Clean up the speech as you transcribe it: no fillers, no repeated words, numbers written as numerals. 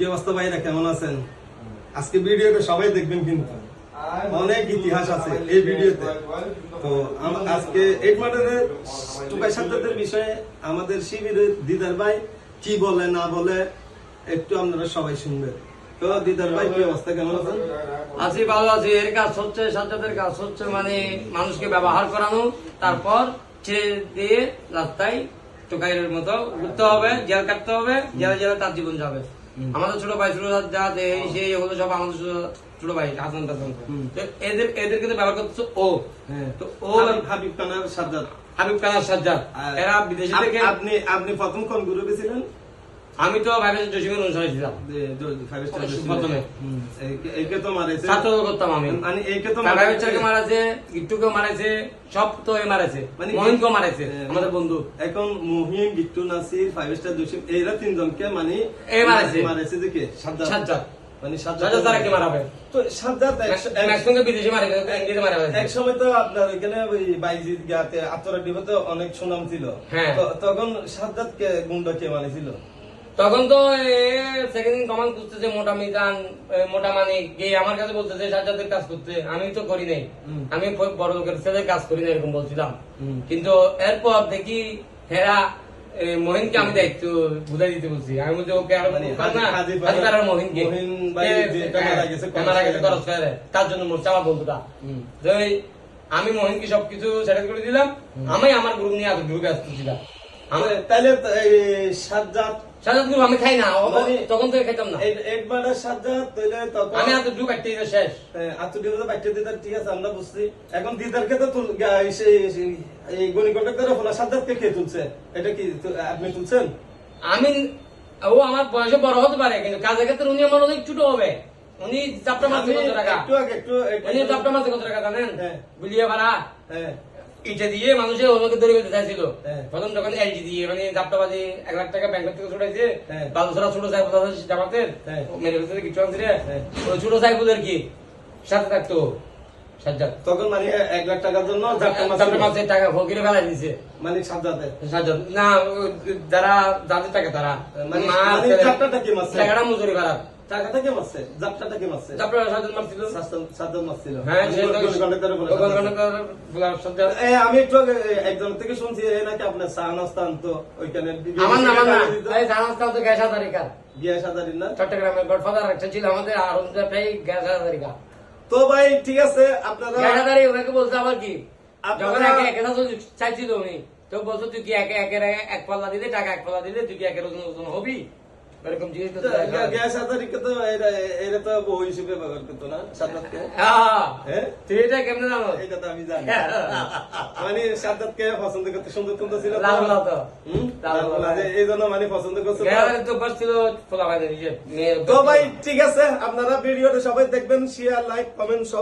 কি অবস্থা ভাইরা, কেমন আছেন? আজকে ভিডিওটা সবাই দেখবেন, কিন্তু অনেক ইতিহাস আছে এই ভিডিওতে। তো আজকে 8 মার্ডারের টুকাই সাজ্জাদের বিষয়ে আমাদের শিবিরের দিদার ভাই কি বলে না বলে একটু আপনারা সবাই শুনবেন। তো দিদার ভাই, কি অবস্থা, কেমন আছেন? আছি, ভালো আছি। এর কাজ হচ্ছে, সাজ্জাদের কাজ হচ্ছে মানে মানুষকে ব্যবহার করানো, তারপর ছেড়ে দিয়ে রাস্তায় টোকাইয়ের মতো ঘুরতে হবে, জেল কাটতে হবে, জেলে জেলে তার জীবন যাবে। আমাদের ছোট ভাই ছোট সাজ্জাদ এই সেই এগুলো সব আমাদের ছোট ভাই হাসান টাসান। তো এদেরকে তো ব্যবহার করছে ও। তো ও হাবিব খানার সাজ্জাদ, হাবিব খানার সাজ্জাদ, এরা বিদেশে থেকে। আপনি প্রথম কোন গ্রুপে ছিলেন? আমি তো ভাইবেন জসিমের অনুসারী ছিলাম প্রথমে। এইকে তো মারেছে, ছাত্র করতাম আমি। মানে এইকে তো ভাইবেচারকে মারাছে, গিট্টুকেও মারাছে, সব তো এ মারাছে, মানে মহিনকেও মারাছে আমাদের বন্ধু। এখন মহিন, গিট্টু, নাসির, 5 স্টার জসিম, এইরা তিনজনকে মানে এ মারাছে যে কে সাজ্জাদ। মানে সাজ্জাদ তারা কি মারাবে? তো সাজ্জাদ ম্যাক্সিমাম বিদেশে মারে, ইংরেজি মারা এক সময় তো আপনার ওইখানে ওই বাইজিদ গাতে আত্মরাডিবতে অনেক সুনাম ছিল। হ্যাঁ। তখন সাজ্জাদ কে গুন্ডা কে মানেছিল? তখন তো সেকেন্ড ইন কমান্ড করতেছে মোটা মিজান, মোটা মানিক গিয়ে আমার কাছে বলতেছে সাজ্জাদের কাজ করতে। আমি তো করি নাই, আমি বড় লোকের ছেলের কাজ করি না, এরকম বলছিলাম। কিন্তু এরপর দেখি হেরা মহিনকে আমি দায়িত্ব বুঝাই দিতে বলছি। আমি বলছি ওকে আর মহিনকে মারা গেছে খরচ করে, তার জন্য মরছে আমার বন্ধুটা। আমি মহিনকে সবকিছু সেটেল করে দিলাম। আমি আমার গ্রুপ নিয়ে এত গ্রুপে আসতেছিলাম। তাহলে সাজ্জাদ গ্রুপ আমি খাই না, তখন থেকে খাইতাম না। একবার সাজ্জাদ তাহলে তখন আমি এত গ্রুপ একটা শেষ আত্মডিবতে বাইতে দিদার, ঠিক আছে, আমরা বুঝছি। এখন দিদারকে তো এই গণি কন্ট্রাক্টর ফোলা সাজ্জাদকে কে তুলছে? এটা কি আপনি তুলছেন? আমি ও আমার বয়সে বড় হতে পারে, কিন্তু কাজের ক্ষেত্রে উনি আমার অনেক ছোট হবে। উনি চাপটা মারছে কত টাকা? উনি চাপটা মারছে কত টাকা জানেন? গুলিয়ে ভাড়া ইটা দিয়ে মানুষের ওনাকে ধরে ফেলতে চাইছিল। প্রথম যখন এলজি দিয়ে মানে চাপটাবাজি 1 লাখ টাকা ব্যাংক থেকে ছুটাইছে, বালুসরা ছোট সাইফুল জামাতের মেরে ফেলতে কিছু আনছে। ওই ছোট সাইফুলের কি সাথে থাকতো সাজ্জাদ। তখন মানে 1 লাখ টাকার জন্য মাসের টাকা ফকিরে ফেলাই দিছে। মানে সাজ্জাদ না, যারা যাদের টাকা তারা মানে টাকাটা মজুরি ভাড়া টাকাটা কে মারছে? জাপটাটা কে মারছে? সাজ্জাদ মারছিল। সাজ্জাদ মারছিল। হ্যাঁ, আমি একটু একজন থেকে শুনছি নাকি আপনার শাহনাস্তান তো ওইখানে আমার না শাহনাস্তান তো গ্যাস হাজারিকা, গ্যাস হাজারি না, চট্টগ্রামের গডফাদার একটা ছিল আমাদের আরমজাটাই গ্যাস হাজারিকা। তো ভাই ঠিক আছে, আপনারা গ্যাস হাজারি ওনাকে বলতে আবার কি, যখন একে চাইছিল উনি, তো বলছো তুই কি এক পাল্লা দিলে টাকা, 1 পাল্লা দিলে তুই কি একের ওজন হবি, এরকম জিনিস। গ্যাস হাজারিকে তো এরা তো বউ হিসেবে ব্যবহার করতো না সাজ্জাদকে? তুই এটা কেমনে জানো? এটা তো আমি জানি। মানে সাজ্জাদকে পছন্দ করতে সুন্দর সুন্দর ছিল, এই জন্য মানে পছন্দ করছিল। তো ভাই ঠিক আছে, আপনারা ভিডিওটা সবাই দেখবেন, শেয়ার, লাইক, কমেন্ট সব